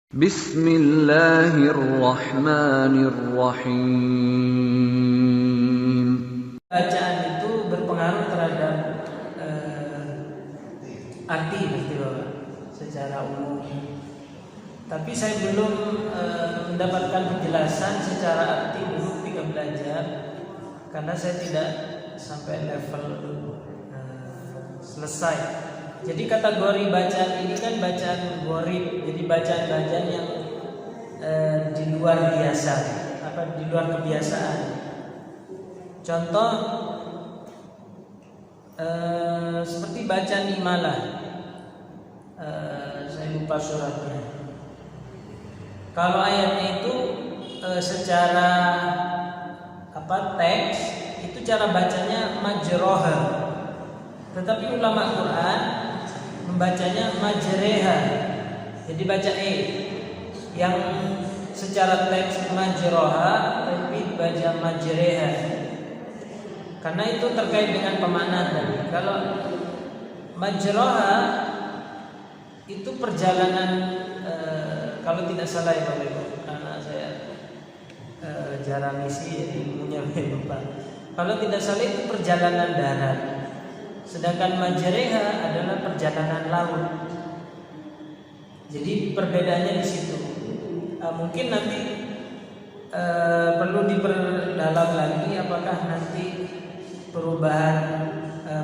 Bismillahirrahmanirrahim. Bacaan itu berpengaruh terhadap arti secara umum. Tapi saya belum mendapatkan penjelasan secara arti dulu ketika belajar, karena saya tidak sampai level selesai. Jadi kategori bacaan ini kan bacaan gharib, jadi bacaan-bacaan yang di luar biasa, di luar kebiasaan. Contoh seperti bacaan imalah, saya lupa suratnya. Kalau ayatnya itu secara teks itu cara bacanya majroha, tetapi ulama Quran membacanya majreha, jadi baca yang secara teks majroha tapi baca majreha, karena itu terkait dengan pemaknaan tadi. Kalau majroha itu perjalanan, kalau tidak salah ya Bapak Ibu, karena saya jarang isi jadi ilmunya lupa. Kalau tidak salah itu perjalanan darat, sedangkan majreha adalah perjalanan laut. Jadi perbedaannya di situ. Mungkin nanti perlu diperdalam lagi apakah nanti perubahan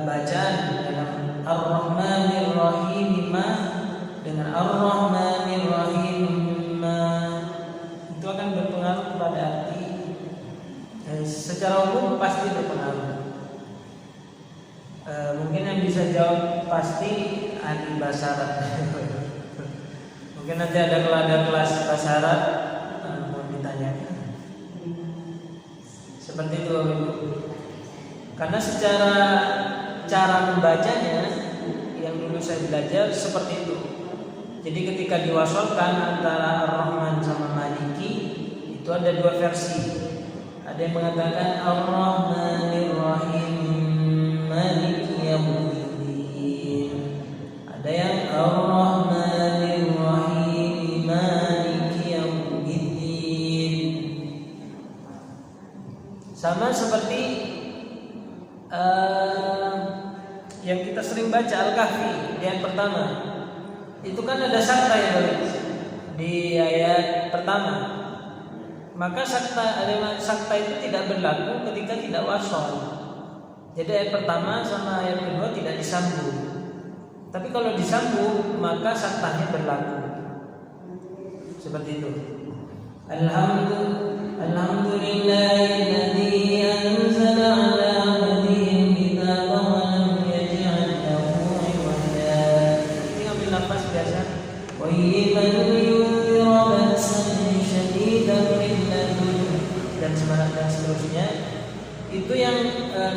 bacaan dalam Ar-Rahmanir Rahim dengan Ar-Rahmanir Rahim itu akan berpengaruh kepada arti. Secara umum pasti berpengaruh. Mungkin yang bisa jawab pasti ahli bahasa Arab. Mungkin nanti ada kelas bahasa Arab mau ditanyakan. Seperti itu. Karena secara cara membacanya yang dulu saya belajar seperti itu. Jadi ketika diwasolkan antara Ar-Rahman sama Maliki itu ada dua versi. Ada yang mengatakan Ar-Rahmanir Rahim Maliki Yaumiddin. Ada yang Ar-Rahmanir Rahim Maliki Yaumiddin. Sama seperti yang kita sering baca Al-Kahfi di ayat pertama. Itu kan ada sakta ya di ayat pertama. Maka sakta itu tidak berlaku ketika tidak wasol. Jadi ayat pertama sama ayat kedua tidak disambung. Tapi kalau disambung maka saktanya berlaku. Seperti itu. Alhamdulillahilladzi anzala ala abdihi al-kitaba wa lam yaj'al lahu 'iwaja. Ini ambil nafas biasa. Wa yunzira ba'san syadidan min ladun dan seterusnya. Itu yang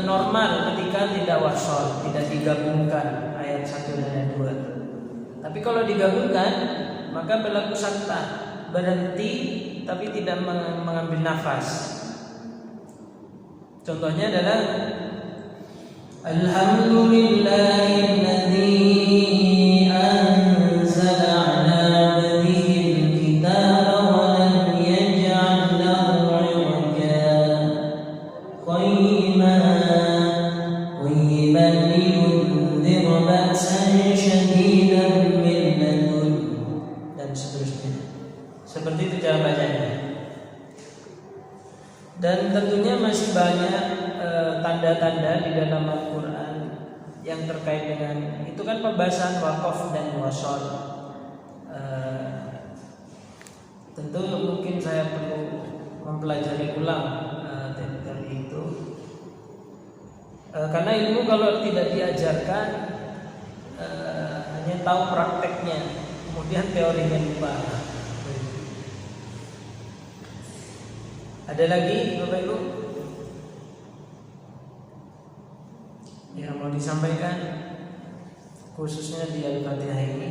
normal ketika tidak wasol, tidak digabungkan ayat 1 dan ayat 2. Tapi kalau digabungkan maka berlaku sakta, berhenti tapi tidak mengambil nafas. Contohnya adalah Alhamdulillahilladzi anzala ala abdihi al-kitaba wa lam yaj'al lahu 'iwaja qayyiman liyunzira ba'san syadidan min ladun dan seterusnya. Seperti itu cara bacanya. Dan tentunya masih banyak tanda-tanda di dalam Al-Quran yang terkait dengan itu kan pembahasan waqaf dan wasol. Tentu mungkin saya perlu mempelajari ulang dari itu. Karena ilmu kalau tidak diajarkan hanya tahu prakteknya, kemudian teorinya lupa. Ada lagi Bapak Ibu yang mau disampaikan khususnya di Al-Fatihah ini?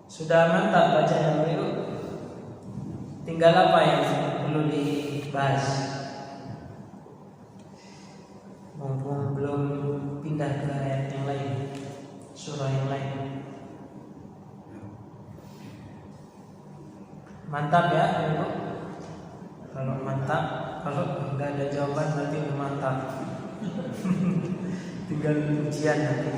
Sudah mantap bacanya Bapak Ibu? Tinggal apa yang perlu dibahas? mumpung belum pindah ke ayat yang lain, surah yang lain. Mantap ya, Ibu? Kalau mantap, kalau nggak ada jawaban berarti udah mantap. Tinggal ujian nanti.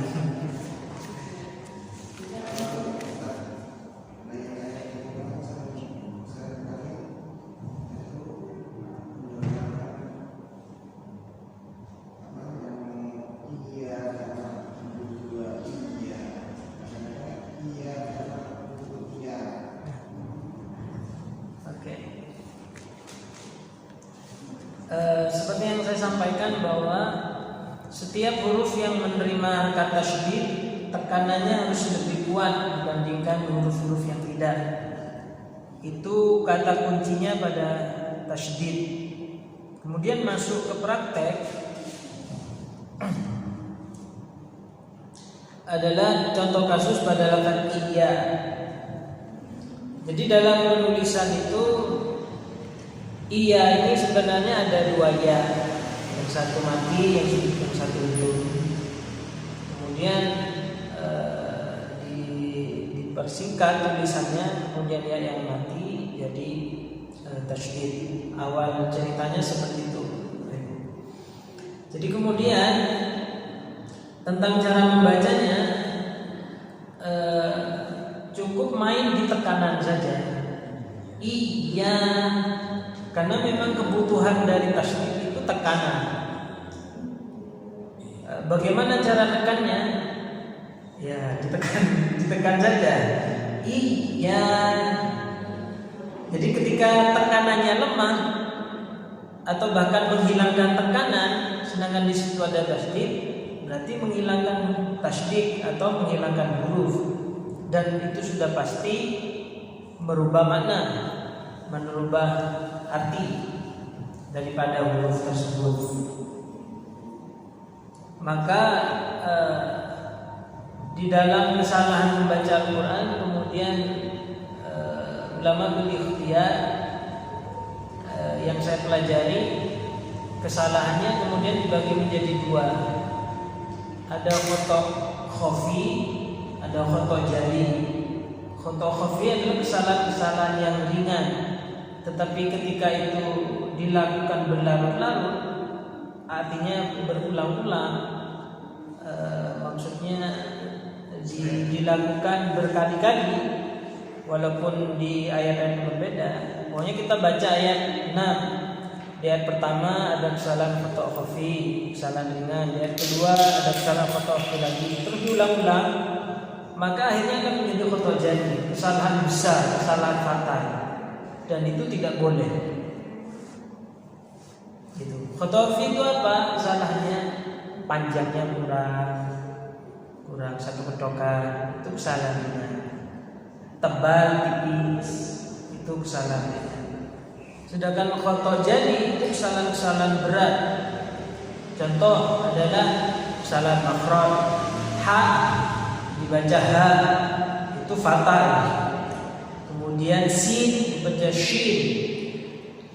Seperti yang saya sampaikan bahwa setiap huruf yang menerima kata tasydid tekanannya harus lebih kuat dibandingkan huruf-huruf yang tidak. Itu kata kuncinya pada tasydid. Kemudian masuk ke praktek adalah contoh kasus pada lafaz iya. Jadi dalam penulisan itu iya ini sebenarnya ada dua ya, yang satu mati, yang satu hidup. Kemudian dipersingkat tulisannya, kemudian ya yang mati jadi tasydid. Awal ceritanya seperti itu. Jadi kemudian tentang cara membacanya cukup main di tekanan saja. Iya. Karena memang kebutuhan dari tasydid itu tekanan. Bagaimana cara tekannya? Ya ditekan saja. Iya. Jadi ketika tekanannya lemah atau bahkan menghilangkan tekanan, sedangkan di situ ada tasydid, berarti menghilangkan tasydid atau menghilangkan huruf, dan itu sudah pasti merubah makna, merubah arti daripada huruf tersebut. Maka di dalam kesalahan membaca Al-Quran kemudian ulama berikhtiar, yang saya pelajari kesalahannya kemudian dibagi menjadi dua. Ada khoto khafi, ada khoto jali. Khoto khafi adalah kesalahan-kesalahan yang ringan, tetapi ketika itu dilakukan berlarut-larut, artinya berulang-ulang, maksudnya dilakukan berkali-kali, walaupun di ayat-ayat berbeda. Pokoknya kita baca ayat 6, di ayat pertama ada kesalahan khoto khafi, kesalahan ringan. Di ayat kedua ada kesalahan khoto khafi lagi, terus diulang-ulang, maka akhirnya akan menjadi khoto jali, kesalahan besar, kesalahan fatal. Dan itu tidak boleh. Gitu. Khotofi itu apa? Salahnya panjangnya kurang satu kedokan, itu kesalahannya. Tebal tipis, itu kesalahannya. Sedangkan khoto jadi itu kesalahan-kesalahan berat. Contoh adalah kesalahan makhraj. Ha dibaca ha, itu fatal. Kemudian sin dibaca shin,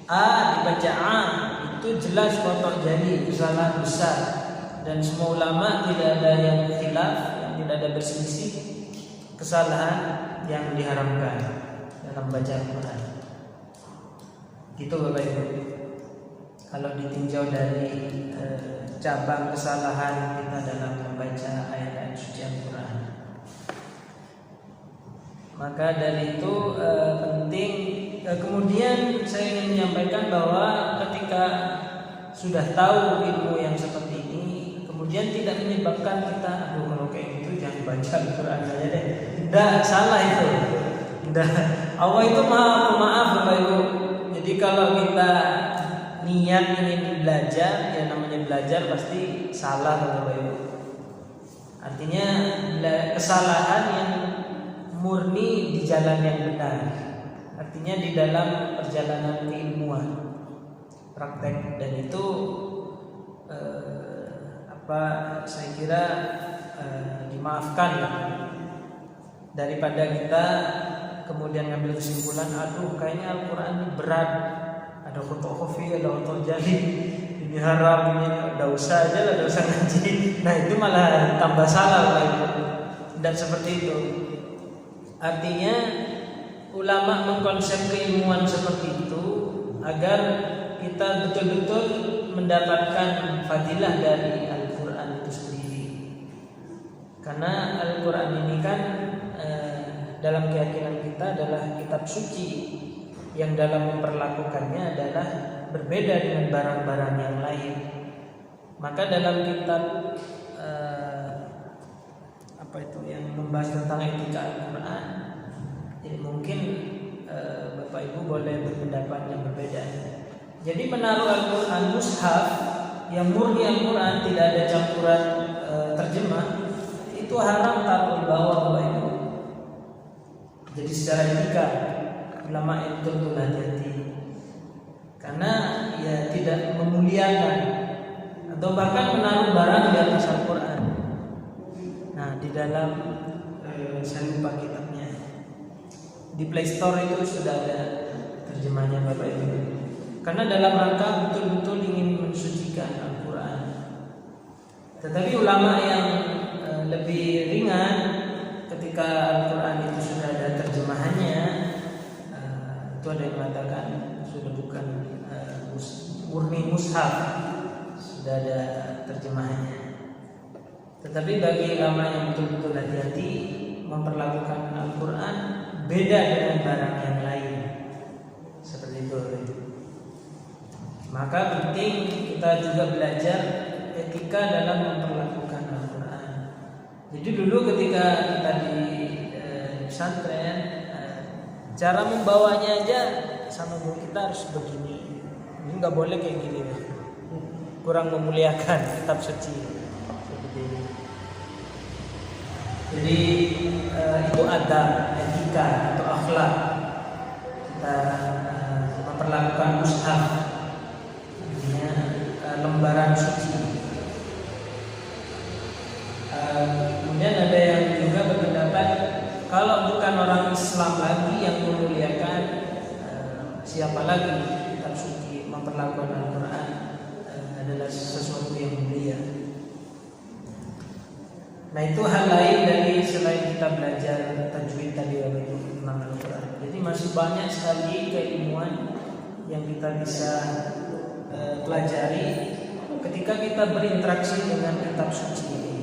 a dibaca a, itu jelas kotor jadi kesalahan besar, dan semua ulama tidak ada yang khilaf, yang tidak ada berselisih kesalahan yang diharamkan dalam baca Al-Quran. Gitu Bapak Ibu. Kalau ditinjau dari cabang kesalahan kita dalam membaca ayat-ayat suci Al-Quran. Maka dari itu penting. Kemudian saya ingin menyampaikan bahwa ketika sudah tahu ilmu yang seperti ini, kemudian tidak menyebabkan kita, aduh kalau kayak gitu jangan baca Al-Quran saja deh. Tidak, salah itu. Tidak. Allah itu maha pemaaf Bapak Ibu. Jadi kalau kita niat ingin belajar, ya namanya belajar pasti salah Bapak Ibu. Artinya kesalahan yang murni di jalan yang benar, artinya di dalam perjalanan keilmuan, praktek, dan itu saya kira dimaafkan ya, daripada kita kemudian ngambil kesimpulan, aduh kayaknya Al-Quran ini berat, ada khoto khafi, ada khoto jali, ini haram, ini dosa aja lah, dosa ngaji. Nah itu malah tambah salah lagi. Dan seperti itu. Artinya ulama mengkonsep keilmuan seperti itu agar kita betul-betul mendapatkan fadilah dari Al-Quran itu sendiri. Karena Al-Quran ini kan dalam keyakinan kita adalah kitab suci yang dalam memperlakukannya adalah berbeda dengan barang-barang yang lain. Maka dalam kitab apa itu yang membahas tentang etika Al-Quran, jadi mungkin Bapak Ibu boleh berpendapat yang berbeda. Jadi menaruh Al-Quran mushaf yang murni Al-Quran, tidak ada campuran terjemah, itu haram taruh di bawah, Bapak Ibu. Jadi secara etika ulama itu betul hati-hati, karena ya tidak memuliakan atau bahkan menaruh barang di atas Al-Quran. Nah di dalam saya lupa kitabnya, di Play Store itu sudah ada terjemahnya Bapak Ibu. Karena dalam rangka betul-betul ingin mensucikan Al-Quran. Tetapi ulama yang lebih ringan, ketika Al-Quran itu sudah ada terjemahannya, itu ada yang mengatakan sudah bukan murni mushaf, sudah ada terjemahannya. Tetapi bagi ulama yang betul-betul hati-hati memperlakukan Al-Quran beda dengan barang yang lain, seperti itu. Maka penting kita juga belajar etika dalam memperlakukan Al-Quran. Jadi dulu ketika kita di pesantren, cara membawanya aja sama guru kita harus begini. Ini nggak boleh kayak gini, kurang memuliakan kitab suci seperti ini. Jadi itu adab, etika atau akhlak kita memperlakukan mushaf, artinya lembaran suci. Kemudian ada yang juga berpendapat kalau bukan orang Islam lagi yang memuliakan, siapa lagi kitab suci, memperlakukan Al-Quran adalah sesuatu yang mulia. Nah itu hal lain dari selain kita belajar tajwid tadi tentang Al-Quran. Jadi masih banyak sekali keilmuan yang kita bisa pelajari ketika kita berinteraksi dengan kitab suci ini.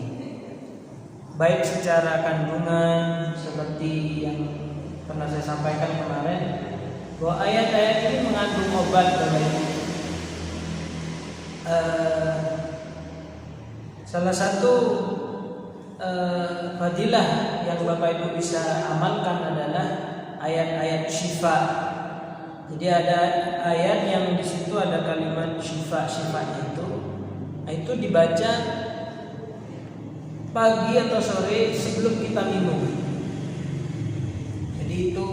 Baik secara kandungan seperti yang pernah saya sampaikan kemarin, bahwa ayat-ayat ini mengandung obat bagi salah satu fadilah yang Bapak Ibu bisa amalkan adalah ayat-ayat syifa. Jadi ada ayat yang di situ ada kalimat syifa-syifanya itu dibaca pagi atau sore sebelum kita minum. Jadi itu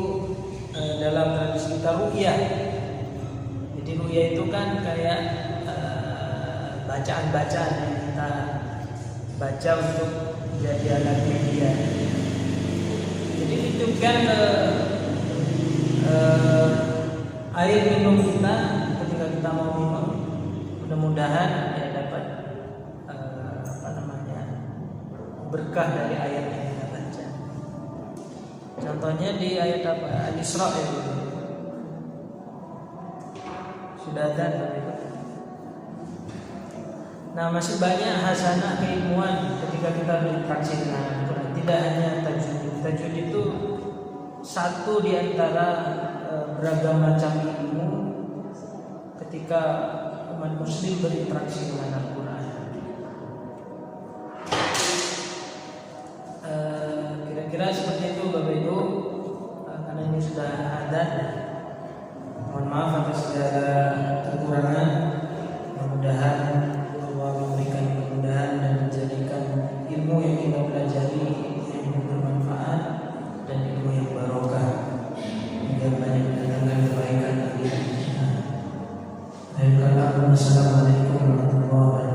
dalam tradisi kita ruqyah. Jadi ruqyah itu kan kayak bacaan-bacaan yang kita baca untuk jadi alat media. Jadi ditiupkan air minum kita ketika kita mau minum, mudah-mudahan ya dapat berkah dari ayat yang kita baca. Contohnya di ayat apa? Al-Isra ya. Sudah ada. Nah masih banyak hasanah keilmuan ketika kita berinteraksi dengan Al-Quran. Tidak hanya tajwid. Tajwid itu satu di antara beragam macam ilmu ketika umat muslim berinteraksi dengan Al-Quran. Kira-kira seperti itu Bapak Ibu. Karena ini sudah adzan, mohon maaf atas segala kekurangan. Mudah-mudahan Allah memberikan kemudahan dan menjadikan ilmu yang kita pelajari yang bermanfaat dan ilmu yang barokah, hingga banyak mendatangkan kebaikan bagi kita. Assalamualaikum warahmatullahi wabarakatuh.